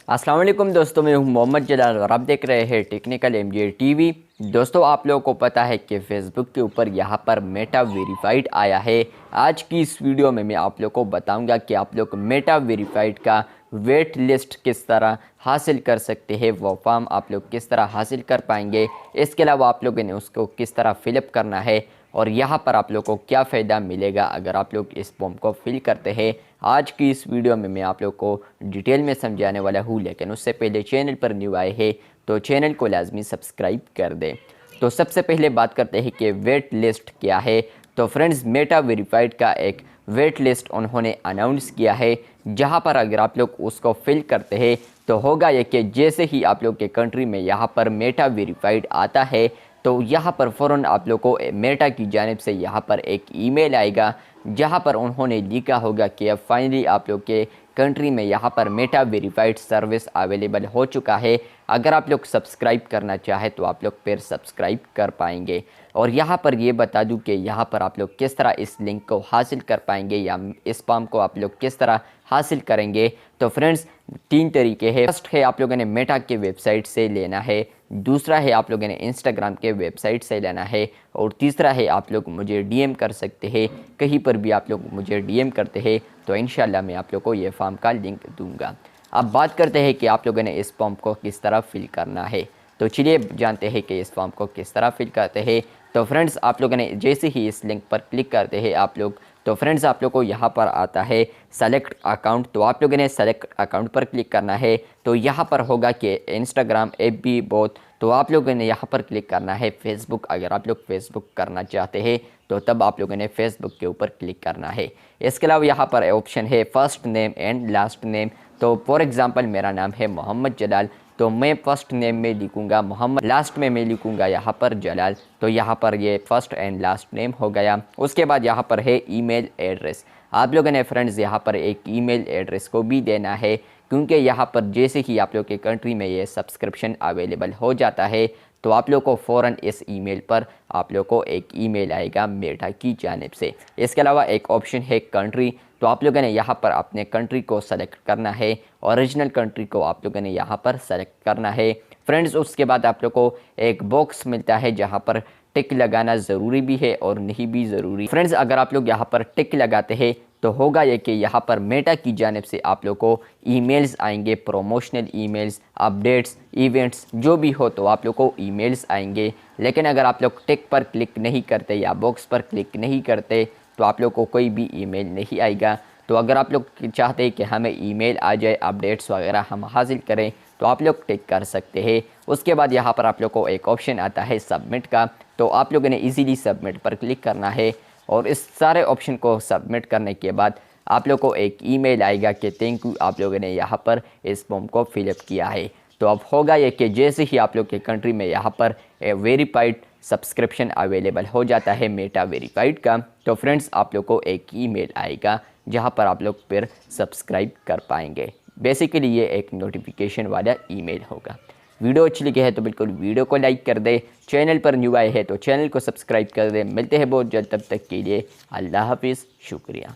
अस्सलाम वालेकुम दोस्तों, मैं हूं मोहम्मद जलाल और आप देख रहे हैं टेक्निकल एमजे टीवी। दोस्तों, आप लोगों को पता है कि फेसबुक के ऊपर यहां पर मेटा वेरीफाइड आया है। आज की इस वीडियो में मैं आप लोगों को बताऊंगा कि आप लोग मेटा वेरीफाइड का वेट लिस्ट किस तरह हासिल कर सकते हैं, वो फॉर्म आप लोग किस तरह हासिल कर पाएंगे। इसके अलावा आप लोगों ने उसको किस तरह फिलअप करना है और यहाँ पर आप लोग को क्या फ़ायदा मिलेगा अगर आप लोग इस फॉर्म को फिल करते हैं। आज की इस वीडियो में मैं आप लोग को डिटेल में समझाने वाला हूँ, लेकिन उससे पहले चैनल पर न्यू आए हैं तो चैनल को लाजमी सब्सक्राइब कर दें। तो सबसे पहले बात करते हैं कि वेट लिस्ट क्या है। तो फ्रेंड्स, मेटा वेरीफाइड का एक वेट लिस्ट उन्होंने अनाउंस किया है, जहां पर अगर आप लोग उसको फिल करते हैं तो होगा ये कि जैसे ही आप लोग के कंट्री में यहाँ पर मेटा वेरीफाइड आता है तो यहाँ पर फ़ौरन आप लोग को मेटा की जानिब से यहाँ पर एक ईमेल आएगा, जहाँ पर उन्होंने लिखा होगा कि अब फाइनली आप लोग के कंट्री में यहाँ पर मेटा वेरीफाइड सर्विस अवेलेबल हो चुका है। अगर आप लोग सब्सक्राइब करना चाहे तो आप लोग फिर सब्सक्राइब कर पाएंगे। और यहाँ पर ये बता दूँ कि यहाँ पर आप लोग किस तरह इस लिंक को हासिल कर पाएंगे या इस फॉर्म को आप लोग किस तरह हासिल करेंगे। तो फ्रेंड्स, 3 तरीके हैं। फर्स्ट है आप लोगों ने मेटा के वेबसाइट से लेना है, दूसरा है आप लोगों ने इंस्टाग्राम के वेबसाइट से लेना है, और तीसरा है आप लोग मुझे डीएम कर सकते हैं। कहीं पर भी आप लोग मुझे डीएम करते हैं तो इंशाल्लाह मैं आप लोग को ये फॉर्म का लिंक दूंगा। अब बात करते हैं कि आप लोगों ने इस फॉर्म को किस तरह फिल करना है। तो चलिए जानते हैं कि इस फॉर्म को किस तरह फिल करते हैं। तो फ्रेंड्स, आप लोगों ने जैसे ही इस लिंक पर क्लिक करते हैं आप लोग, तो फ्रेंड्स आप लोग को यहाँ पर आता है सेलेक्ट अकाउंट। तो आप लोगों ने सेलेक्ट अकाउंट पर क्लिक करना है। तो यहाँ पर होगा कि इंस्टाग्राम, एफबी, बोथ। तो आप लोगों ने यहाँ पर क्लिक करना है फेसबुक। अगर आप लोग फेसबुक करना चाहते हैं तो तब आप लोगों ने फेसबुक के ऊपर क्लिक करना है। इसके अलावा यहाँ पर ऑप्शन है first name and last name. तो फॉर एग्ज़ाम्पल मेरा नाम है मोहम्मद जलाल, तो मैं फर्स्ट नेम में लिखूंगा मोहम्मद, लास्ट में मैं लिखूंगा यहाँ पर जलाल। तो यहाँ पर ये फर्स्ट एंड लास्ट नेम हो गया। उसके बाद यहाँ पर है ईमेल एड्रेस। आप लोगों ने फ्रेंड्स यहाँ पर एक ईमेल एड्रेस को भी देना है, क्योंकि यहाँ पर जैसे ही आप लोग के कंट्री में ये सब्सक्रिप्शन अवेलेबल हो जाता है तो आप लोग को फ़ौरन इस ईमेल पर आप लोग को एक ईमेल आएगा मेटा की जानिब से। इसके अलावा एक ऑप्शन है कंट्री। तो आप लोगों ने यहाँ पर अपने कंट्री को सेलेक्ट करना है, ओरिजिनल कंट्री को आप लोगों ने यहाँ पर सेलेक्ट करना है। फ्रेंड्स, उसके बाद आप लोग को एक बॉक्स मिलता है जहाँ पर टिक लगाना ज़रूरी भी है और नहीं भी ज़रूरी। फ्रेंड्स, अगर आप लोग यहाँ पर टिक लगाते हैं तो होगा ये कि यहाँ पर मेटा की जानिब से आप लोग को ईमेल्स आएंगे, प्रोमोशनल ईमेल्स, अपडेट्स, इवेंट्स, जो भी हो तो आप लोग को ईमेल्स आएंगे। लेकिन अगर आप लोग टिक पर क्लिक नहीं करते या बॉक्स पर क्लिक नहीं करते तो आप लोग को कोई भी ईमेल नहीं आएगा। तो अगर आप लोग चाहते हैं कि हमें ईमेल आ जाए, अपडेट्स वगैरह हम हासिल करें, तो आप लोग टिक कर सकते हैं। उसके बाद यहाँ पर आप लोग को एक ऑप्शन आता है सबमिट का। तो आप लोगों ने इजीली सबमिट पर क्लिक करना है, और इस सारे ऑप्शन को सबमिट करने के बाद आप लोग को एक ईमेल आएगा कि थैंक यू, आप लोगों ने यहाँ पर इस फॉर्म को फिलअप किया है। तो अब होगा ये कि जैसे ही आप लोग के कंट्री में यहाँ पर वेरीफाइड सब्सक्रिप्शन अवेलेबल हो जाता है मेटा वेरीफाइड का, तो फ्रेंड्स आप लोग को एक ईमेल आएगा जहाँ पर आप लोग फिर सब्सक्राइब कर पाएंगे। बेसिकली ये एक नोटिफिकेशन वाला ईमेल होगा। वीडियो अच्छी लगी है तो बिल्कुल वीडियो को लाइक कर दे। चैनल पर न्यू आए हैं तो चैनल को सब्सक्राइब कर दे। मिलते हैं बहुत जल्द, तब तक के लिए अल्लाह हाफिज़, शुक्रिया।